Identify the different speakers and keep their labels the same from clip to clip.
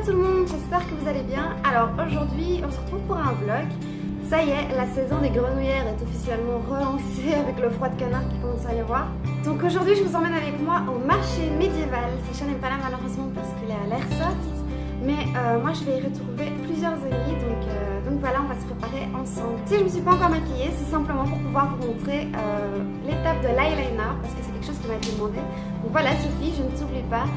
Speaker 1: tout le monde, j'espère que vous allez bien. Alors aujourd'hui on se retrouve pour un vlog. Ça y est, la saison des grenouillères est officiellement relancée avec le froid de canard qui commence à y avoir. Donc aujourd'hui je vous emmène avec moi au marché médiéval. Sacha n'est pas là malheureusement parce qu'il est à l'Airsoft. Mais moi je vais y retrouver plusieurs amis, donc voilà, on va se préparer ensemble. Si je ne me suis pas encore maquillée, c'est simplement pour pouvoir vous montrer l'étape de l'eyeliner parce que c'est quelque chose qui m'a été demandé. Donc voilà Sophie, je ne t'oublie pas.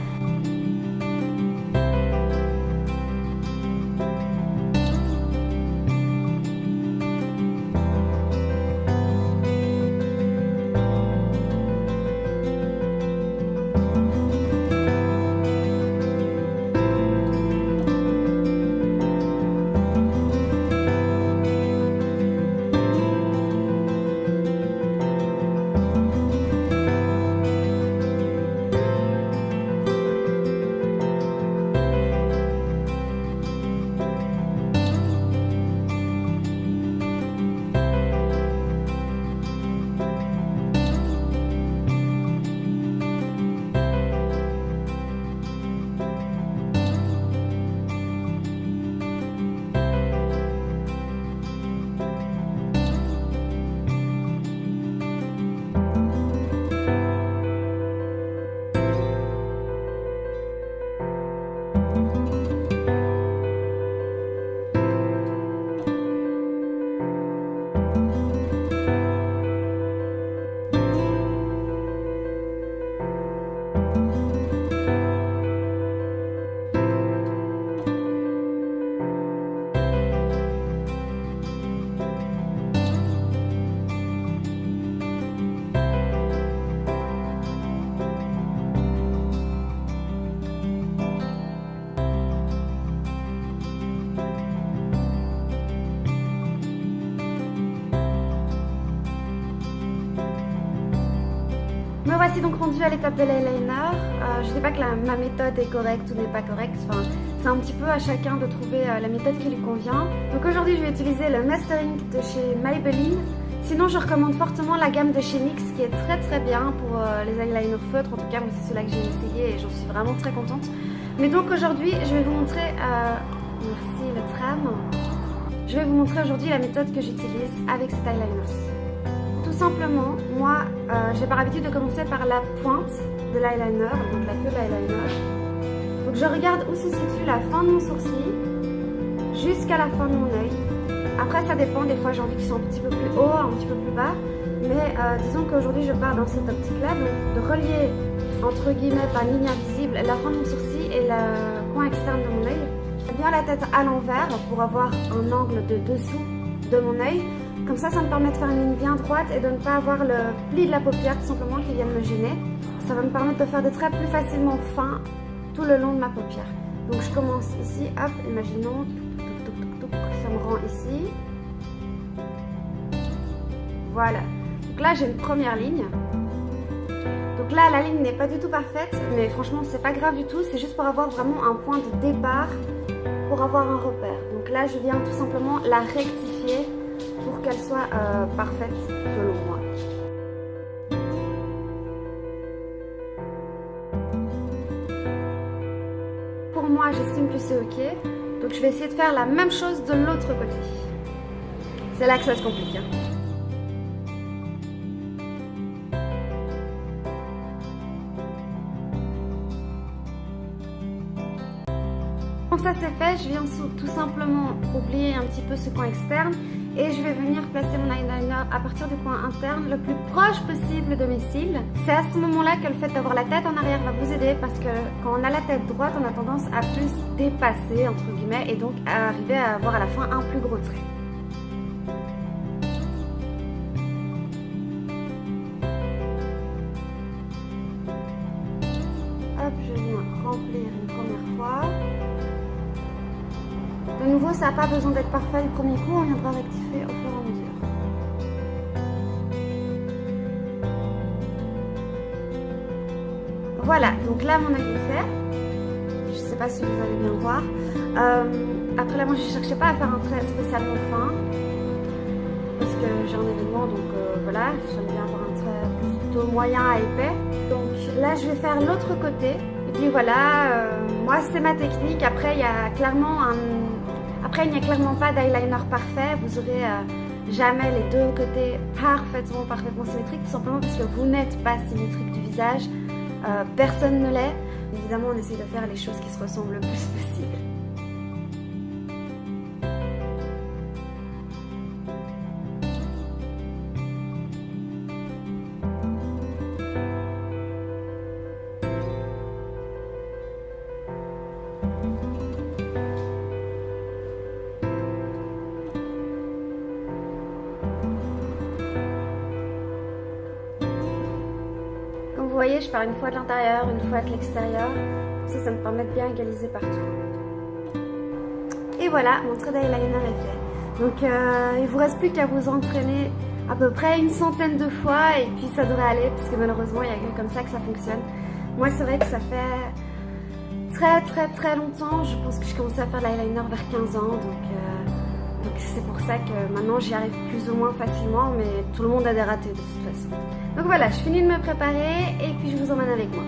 Speaker 1: Me voici donc rendue à l'étape de l'eyeliner. Je ne dis pas que ma méthode est correcte ou n'est pas correcte, enfin, c'est un petit peu à chacun de trouver la méthode qui lui convient. Donc aujourd'hui je vais utiliser le Mastering de chez Maybelline. Sinon je recommande fortement la gamme de chez NYX qui est très bien pour les eyeliners feutres. En tout cas moi c'est ceux-là que j'ai essayé et j'en suis vraiment très contente. Mais donc aujourd'hui je vais vous montrer, merci le tram. Je vais vous montrer aujourd'hui la méthode que j'utilise avec cet eyeliner-ci. Tout simplement, moi j'ai par habitude de commencer par la pointe de l'eyeliner, donc la queue de l'eyeliner. Donc je regarde où se situe la fin de mon sourcil jusqu'à la fin de mon œil. Après ça dépend, des fois j'ai envie qu'ils soient un petit peu plus haut, un petit peu plus bas. Mais disons qu'aujourd'hui je pars dans cette optique-là, donc de relier entre guillemets par ligne invisible la fin de mon sourcil et le coin externe de mon œil. J'ai bien la tête à l'envers pour avoir un angle de dessous de mon œil. Comme ça me permet de faire une ligne bien droite et de ne pas avoir le pli de la paupière tout simplement qui vient me gêner. Ça va me permettre de faire des traits plus facilement fins tout le long de ma paupière. Donc je commence ici, hop, imaginons, ça me rend ici. Voilà. Donc là j'ai une première ligne. Donc là la ligne n'est pas du tout parfaite, mais franchement c'est pas grave du tout, c'est juste pour avoir vraiment un point de départ, pour avoir un repère. Donc là je viens tout simplement la rectifier pour qu'elle soit parfaite selon moi. Pour moi, j'estime que c'est ok. Donc je vais essayer de faire la même chose de l'autre côté. C'est là que ça se complique. Hein. Quand ça c'est fait, je viens tout simplement oublier un petit peu ce coin externe et je vais venir placer mon eyeliner à partir du coin interne le plus proche possible de mes cils. C'est à ce moment-là que le fait d'avoir la tête en arrière va vous aider parce que quand on a la tête droite, on a tendance à plus dépasser entre guillemets et donc à arriver à avoir à la fin un plus gros trait. Hop, je viens remplir une première fois. De nouveau, ça n'a pas besoin d'être parfait du premier coup, on viendra rectifier au fur et à mesure. Voilà, donc là mon œil est fait. Je ne sais pas si vous allez bien voir. Après là, moi je ne cherchais pas à faire un trait spécialement fin. Parce que j'ai un événement, donc voilà, j'aime bien avoir un trait plutôt moyen à épais. Donc là, je vais faire l'autre côté Et puis voilà, moi c'est ma technique. Après, il n'y a clairement pas d'eyeliner parfait. Vous aurez jamais les deux côtés parfaitement symétriques, tout simplement parce que vous n'êtes pas symétrique du visage. Personne ne l'est. Évidemment, on essaie de faire les choses qui se ressemblent le plus possible. Vous voyez, je pars une fois de l'intérieur, une fois de l'extérieur. Ça me permet de bien égaliser partout. Et voilà, mon trait d'eyeliner est fait. Donc il vous reste plus qu'à vous entraîner à peu près une centaine de fois et puis ça devrait aller parce que malheureusement il n'y a que comme ça que ça fonctionne. Moi c'est vrai que ça fait très longtemps. Je pense que je commençais à faire de l'eyeliner vers 15 ans. Donc c'est pour ça que maintenant j'y arrive plus ou moins facilement, mais tout le monde a des ratés de toute façon. Donc voilà, je finis de me préparer et puis je vous emmène avec moi.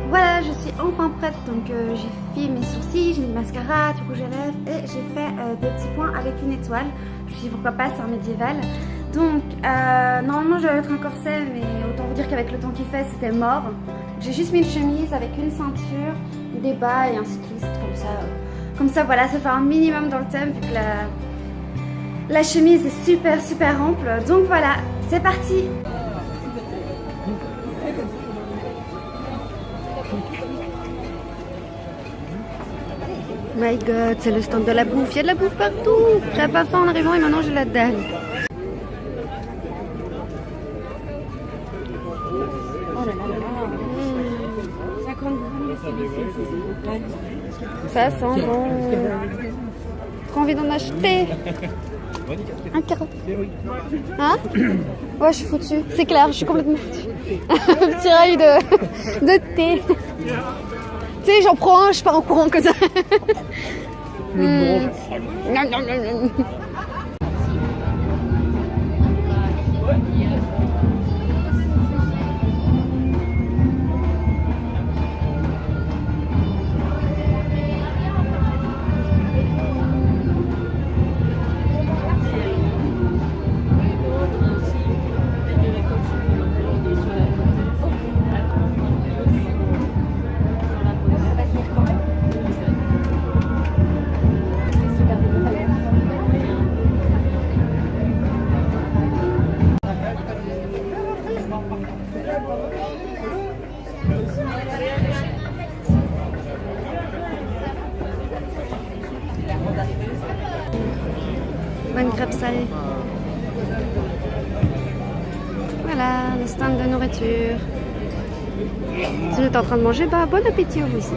Speaker 1: Voilà, je suis enfin prête, donc j'ai fait mes sourcils, j'ai mis le mascara, du rouge à lèvres et j'ai fait des petits points avec une étoile. Je me suis dit pourquoi pas, c'est un médiéval. Donc normalement je vais mettre un corset, mais autant vous dire qu'avec le temps qu'il fait c'était mort. J'ai juste mis une chemise avec une ceinture, des bas et un cycliste comme ça. Comme ça voilà, ça fait un minimum dans le thème vu que la chemise est super ample. Donc voilà, c'est parti. My god, c'est le stand de la bouffe. Il y a de la bouffe partout. J'avais pas faim en arrivant et maintenant j'ai la dalle. Oh là là. Ça sent bon. Trop envie d'en acheter. Un carreau. Hein? Ouais, je suis foutue. C'est clair, je suis complètement foutue. Un petit rail de thé. Tu sais, j'en prends un, je pars en courant comme ça. Bonne crêpe salée. Voilà, le stand de nourriture. Si vous êtes en train de manger, bah bon appétit vous aussi.